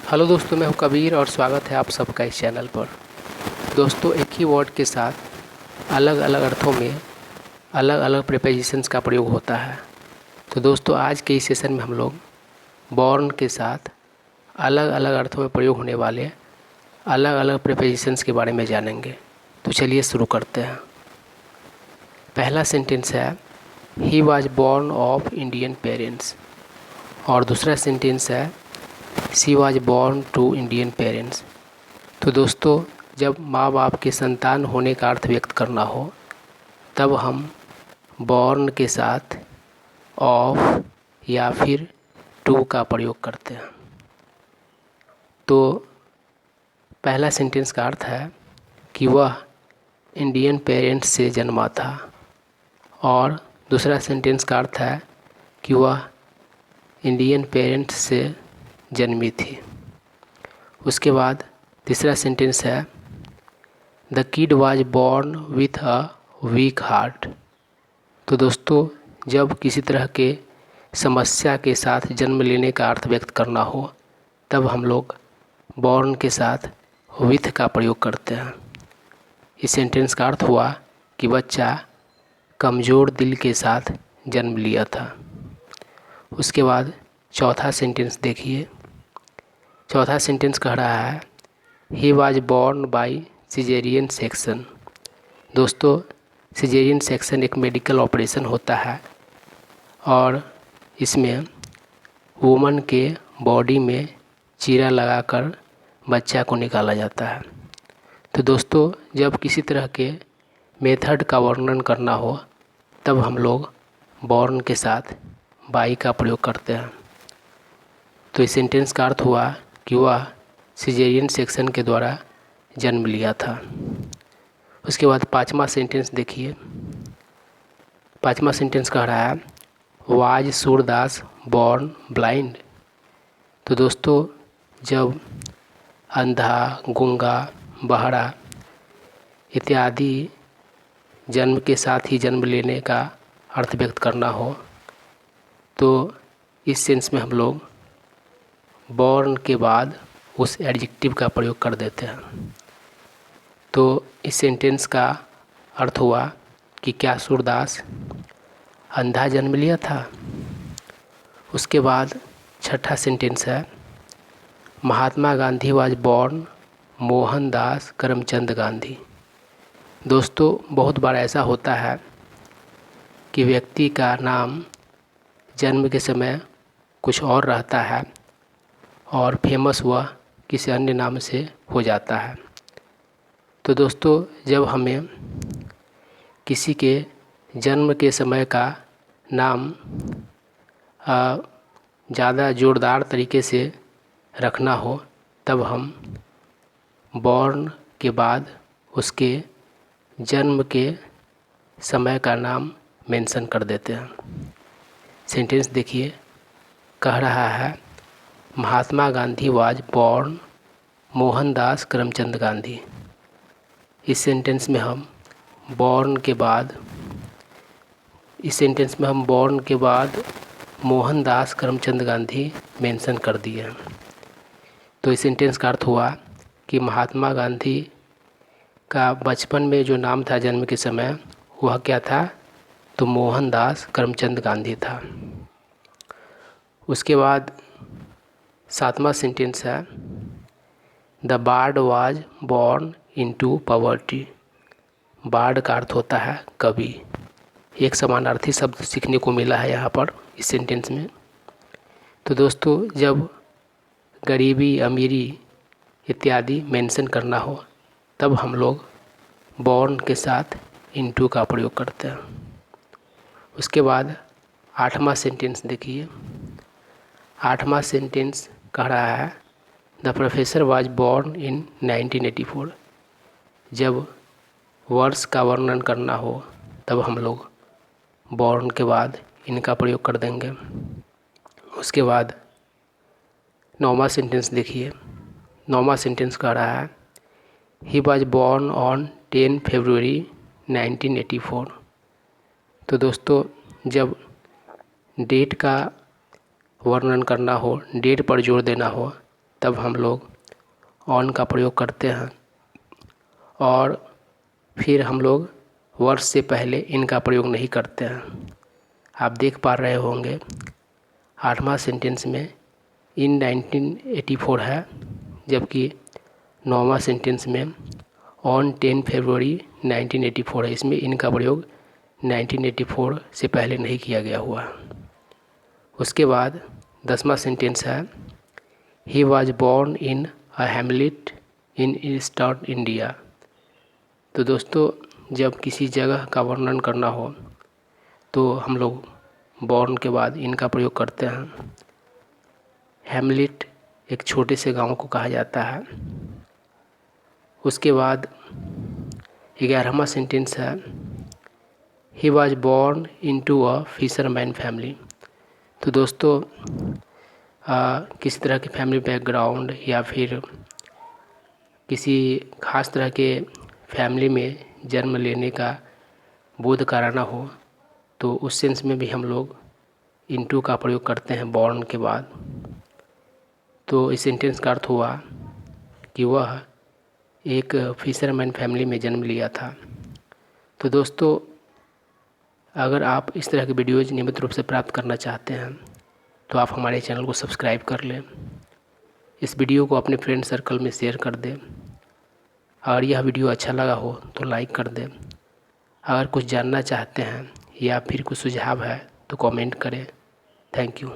Hello दोस्तों, मैं हूं कबीर और स्वागत है आप सबका इस चैनल पर। दोस्तों, एक ही वर्ड के साथ अलग अलग अर्थों में अलग अलग प्रीपोजिशंस का प्रयोग होता है। तो दोस्तों, आज के इस सेशन में हम लोग बॉर्न के साथ अलग अलग अर्थों में प्रयोग होने वाले अलग अलग प्रीपोजिशंस के बारे में जानेंगे। तो चलिए शुरू करते हैं। पहला सेंटेंस है he was born of Indian parents, और दूसरा सेंटेंस है she was born to Indian parents. तो दोस्तों, जब माँ बाप के संतान होने का अर्थ व्यक्त करना हो तब हम बॉर्न के साथ ऑफ या फिर टू का प्रयोग करते हैं। तो पहला सेंटेंस का अर्थ है कि वह इंडियन पेरेंट्स से जन्मा था, और दूसरा सेंटेंस का अर्थ है कि वह इंडियन पेरेंट्स से जन्मी थी। उसके बाद तीसरा सेंटेंस है the kid was born with a week heart. तो दोस्तों, जब किसी तरह के समस्या के साथ जन्म लेने का अर्थ व्यक्त करना हो तब हम लोग बॉर्न के साथ विथ का प्रयोग करते हैं। इस सेंटेंस का अर्थ हुआ कि बच्चा कमज़ोर दिल के साथ जन्म लिया था। उसके बाद चौथा सेंटेंस देखिए। चौथा सेंटेंस कह रहा है he was born by caesarean section. दोस्तों, सिजेरियन सेक्शन एक मेडिकल ऑपरेशन होता है और इसमें वुमन के बॉडी में चीरा लगाकर बच्चा को निकाला जाता है। तो दोस्तों, जब किसी तरह के मेथड का वर्णन करना हो तब हम लोग बॉर्न के साथ बाई का प्रयोग करते हैं। तो इस सेंटेंस का अर्थ हुआ कि वह सिजेरियन सेक्शन के द्वारा जन्म लिया था। उसके बाद पांचवा सेंटेंस देखिए। पांचवा सेंटेंस कह रहा है वाज सूरदास बॉर्न ब्लाइंड। तो दोस्तों, जब अंधा, गूंगा, बहरा इत्यादि जन्म के साथ ही जन्म लेने का अर्थ व्यक्त करना हो तो इस सेंस में हम लोग बॉर्न के बाद उस एडजेक्टिव का प्रयोग कर देते हैं। तो इस सेंटेंस का अर्थ हुआ कि क्या सूरदास अंधा जन्म लिया था। उसके बाद छठा सेंटेंस है महात्मा गांधी वाज बॉर्न मोहनदास करमचंद गांधी। दोस्तों, बहुत बार ऐसा होता है कि व्यक्ति का नाम जन्म के समय कुछ और रहता है और फेमस वह किसी अन्य नाम से हो जाता है। तो दोस्तों, जब हमें किसी के जन्म के समय का नाम ज़्यादा जोरदार तरीके से रखना हो तब हम बॉर्न के बाद उसके जन्म के समय का नाम मेंशन कर देते हैं। सेंटेंस देखिए, कह रहा है महात्मा गांधी वाज बॉर्न मोहनदास करमचंद गांधी। इस सेंटेंस में हम बॉर्न के बाद मोहनदास करमचंद गांधी मेंशन कर दिए हैं। तो इस सेंटेंस का अर्थ हुआ कि महात्मा गांधी का बचपन में जो नाम था जन्म के समय वह क्या था, तो मोहनदास करमचंद गांधी था। उसके बाद सातवां सेंटेंस है the bard was born into poverty. Bard का अर्थ होता है कवि। एक समानार्थी शब्द सीखने को मिला है यहाँ पर इस सेंटेंस में। तो दोस्तों, जब गरीबी, अमीरी इत्यादि मेंशन करना हो तब हम लोग बॉर्न के साथ इनटू का प्रयोग करते हैं। उसके बाद आठवां सेंटेंस देखिए। आठवां सेंटेंस कह रहा है the professor was born in 1984। जब वर्ष का वर्णन करना हो तब हम लोग बॉर्न के बाद इनका प्रयोग कर देंगे। उसके बाद नौवां सेंटेंस देखिए। नौवां सेंटेंस कह रहा है ही वाज बॉर्न ऑन 10 फरवरी 1984। तो दोस्तों, जब डेट का वर्णन करना हो, डेट पर जोर देना हो तब हम लोग ऑन का प्रयोग करते हैं और फिर हम लोग वर्ष से पहले इनका प्रयोग नहीं करते हैं। आप देख पा रहे होंगे 8वां सेंटेंस में इन 1984 है, जबकि 9वां सेंटेंस में ऑन 10 फरवरी 1984 है। इसमें इनका प्रयोग 1984 से पहले नहीं किया गया हुआ। उसके बाद 10वां सेंटेंस है he was born in a Hamlet in eastern India. तो दोस्तों, जब किसी जगह का वर्णन करना हो तो हम लोग बॉर्न के बाद इनका प्रयोग करते हैं। हैमलेट एक छोटे से गांव को कहा जाता है। उसके बाद 11वां सेंटेंस है he was born into a fisherman family. तो दोस्तों, किसी तरह के फैमिली बैकग्राउंड या फिर किसी खास तरह के फैमिली में जन्म लेने का बोध कराना हो तो उस सेंस में भी हम लोग इनटू का प्रयोग करते हैं बॉर्न के बाद। तो इस सेंटेंस का अर्थ हुआ कि वह एक फिशरमैन फैमिली में जन्म लिया था। तो दोस्तों, अगर आप इस तरह के वीडियोज़ नियमित रूप से प्राप्त करना चाहते हैं तो आप हमारे चैनल को सब्सक्राइब कर लें। इस वीडियो को अपने फ्रेंड सर्कल में शेयर कर दें। अगर यह वीडियो अच्छा लगा हो तो लाइक कर दें। अगर कुछ जानना चाहते हैं या फिर कुछ सुझाव है तो कमेंट करें। Thank you.